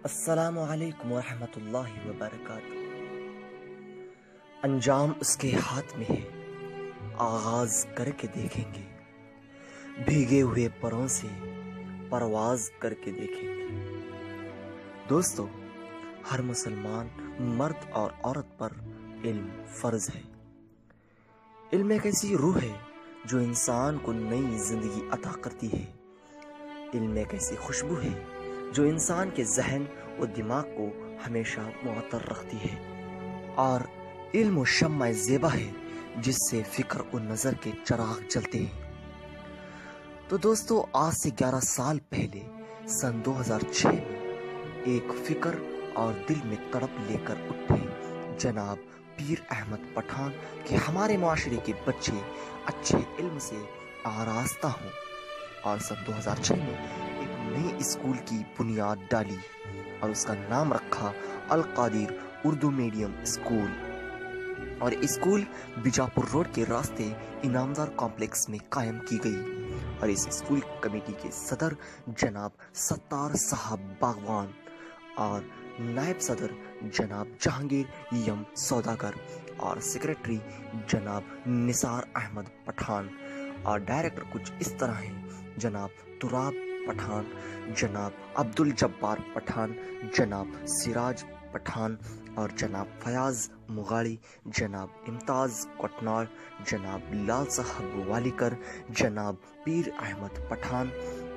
السلام علیکم ورحمۃ اللہ وبرکاتہ۔ انجام اس کے ہاتھ میں ہے، آغاز کر کے دیکھیں گے، بھیگے ہوئے پروں سے پرواز کر کے دیکھیں گے۔ دوستو، ہر مسلمان مرد اور عورت پر علم فرض ہے۔ علم ایک ایسی روح ہے جو انسان کو نئی زندگی عطا کرتی ہے۔ علم ایک ایسی خوشبو ہے جو انسان کے ذہن و دماغ کو ہمیشہ معطر رکھتی ہے، اور علم و شمع زیبا ہے جس سے فکر و نظر کے چراغ جلتے ہیں۔ تو دوستو، آج سے 11 سال پہلے سن 2006 میں ایک فکر اور دل میں تڑپ لے کر اٹھے جناب پیر احمد پٹھان کہ ہمارے معاشرے کے بچے اچھے علم سے آراستہ ہوں، اور سن 2006 میں ایک نئی اسکول کی بنیاد ڈالی اور اس کا نام رکھا القادر اردو میڈیم اسکول، اور اسکول بیجاپور روڈ کے راستے انعامدار کمپلیکس میں قائم کی گئی، اور اس اسکول کمیٹی کے صدر جناب ستار صاحب باغوان اور نائب صدر جناب جہانگیر یم سوداگر اور سیکریٹری جناب نثار احمد پٹھان، اور ڈائریکٹر کچھ اس طرح ہیں: جناب تراب پٹھان، جناب عبد الجبار پٹھان، جناب سراج پٹھان، اور جناب فیاض مغاڑی، جناب امتاز کوٹنار، جناب لال صاحب والیکر، جناب پیر احمد پٹھان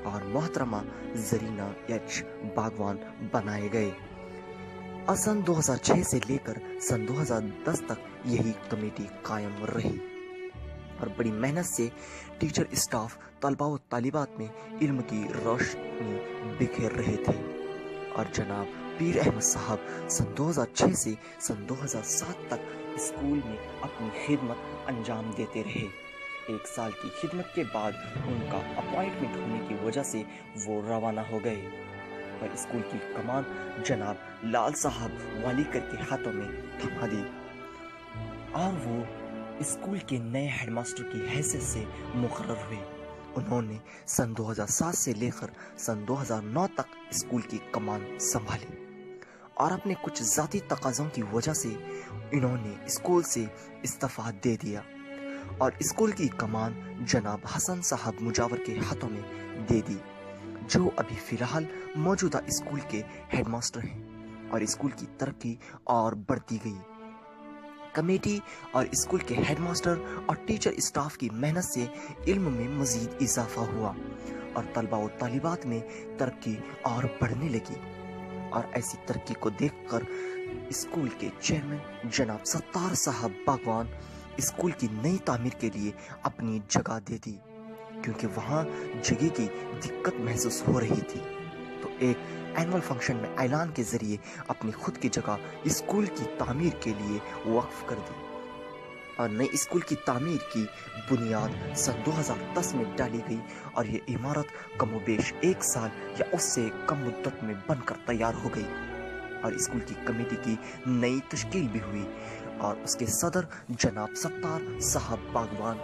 اور محترمہ زرینہ ایچ باغوان بنائے گئے۔ اور سن 2006 سے لے کر سن 2010 تک یہی کمیٹی قائم رہی، اور بڑی محنت سے ٹیچر اسٹاف، طلباء و طالبات میں علم کی روشنی بکھیر رہے تھے، اور جناب پیر احمد صاحب سن 2006 سے سن 2007 تک اسکول میں اپنی خدمت انجام دیتے رہے۔ 1 سال کی خدمت کے بعد ان کا اپوائنٹمنٹ ہونے کی وجہ سے وہ روانہ ہو گئے، اور اسکول کی کمان جناب لال صاحب والیکر کے ہاتھوں میں تھما دی، اور وہ اسکول کے نئے ہیڈ ماسٹر کی حیثیت سے مقرر ہوئے۔ انہوں نے سن 2007 سے لے کر سن 2009 تک اسکول کی کمان سنبھالی، اور اپنے کچھ ذاتی تقاضوں کی وجہ سے انہوں نے اسکول سے استعفیٰ دے دیا، اور اسکول کی کمان جناب حسن صاحب مجاور کے ہاتھوں میں دے دی، جو ابھی فی الحال موجودہ اسکول کے ہیڈ ماسٹر ہیں، اور اسکول کی ترقی اور بڑھتی گئی۔ کمیٹی اور اسکول کے ہیڈ ماسٹر اور ٹیچر اسٹاف کی محنت سے علم میں مزید اضافہ ہوا، اور طلباء و طالبات میں ترقی اور بڑھنے لگی، اور ایسی ترقی کو دیکھ کر اسکول کے چیئرمین جناب ستار صاحب باغوان اسکول کی نئی تعمیر کے لیے اپنی جگہ دے دی، کیونکہ وہاں جگہ کی دقت محسوس ہو رہی تھی، تو ایک اینول فنکشن میں اعلان کے ذریعے اپنی خود کی جگہ اسکول کی تعمیر کے لیے وقف کر دی، اور نئی اسکول کی تعمیر کی بنیاد سن 2010 میں ڈالی گئی، اور یہ عمارت کم و بیش 1 سال یا اس سے کم مدت میں بن کر تیار ہو گئی، اور اسکول کی کمیٹی کی نئی تشکیل بھی ہوئی، اور اس کے صدر جناب ستار صاحب باغوان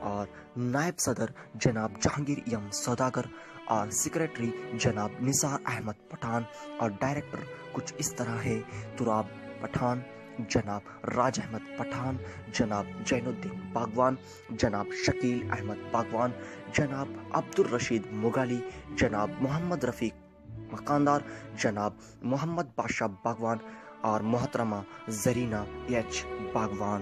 اور نائب صدر جناب جہانگیر یم سوداگر اور سیکریٹری جناب نثار احمد پٹھان، اور ڈائریکٹر کچھ اس طرح ہے: تراب پٹھان، جناب راج احمد پٹھان، جناب جین الدین باغوان، جناب شکیل احمد باغوان، جناب عبد الرشید مغالی، جناب محمد رفیق مکاندار، جناب محمد بادشاہ باغوان اور محترمہ زرینہ ایچ باغوان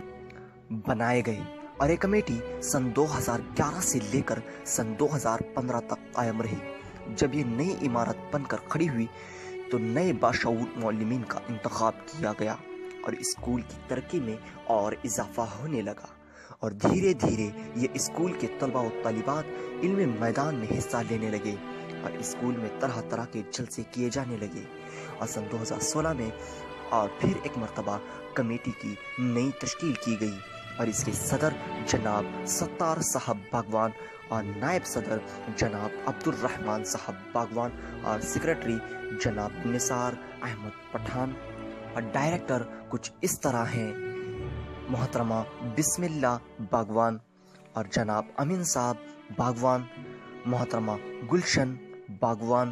بنائے گئے، اور یہ کمیٹی سن 2011 سے لے کر سن 2015 تک قائم رہی۔ جب یہ نئی عمارت بن کر کھڑی ہوئی تو نئے باشعور معلمین کا انتخاب کیا گیا، اور اسکول کی ترقی میں اور اضافہ ہونے لگا، اور دھیرے دھیرے یہ اسکول کے طلباء و طالبات علم میدان میں حصہ لینے لگے، اور اسکول میں طرح طرح کے جلسے کیے جانے لگے، اور سن 2016 میں اور پھر ایک مرتبہ کمیٹی کی نئی تشکیل کی گئی، اور اس کے صدر جناب ستار صاحب باغوان اور نائب صدر جناب عبد الرحمان صاحب باغوان اور سیکریٹری جناب نثار احمد پٹھان، اور ڈائریکٹر کچھ اس طرح ہیں: محترمہ بسم اللہ باغوان اور جناب امین صاحب باغوان، محترمہ گلشن باغوان،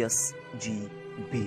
SGB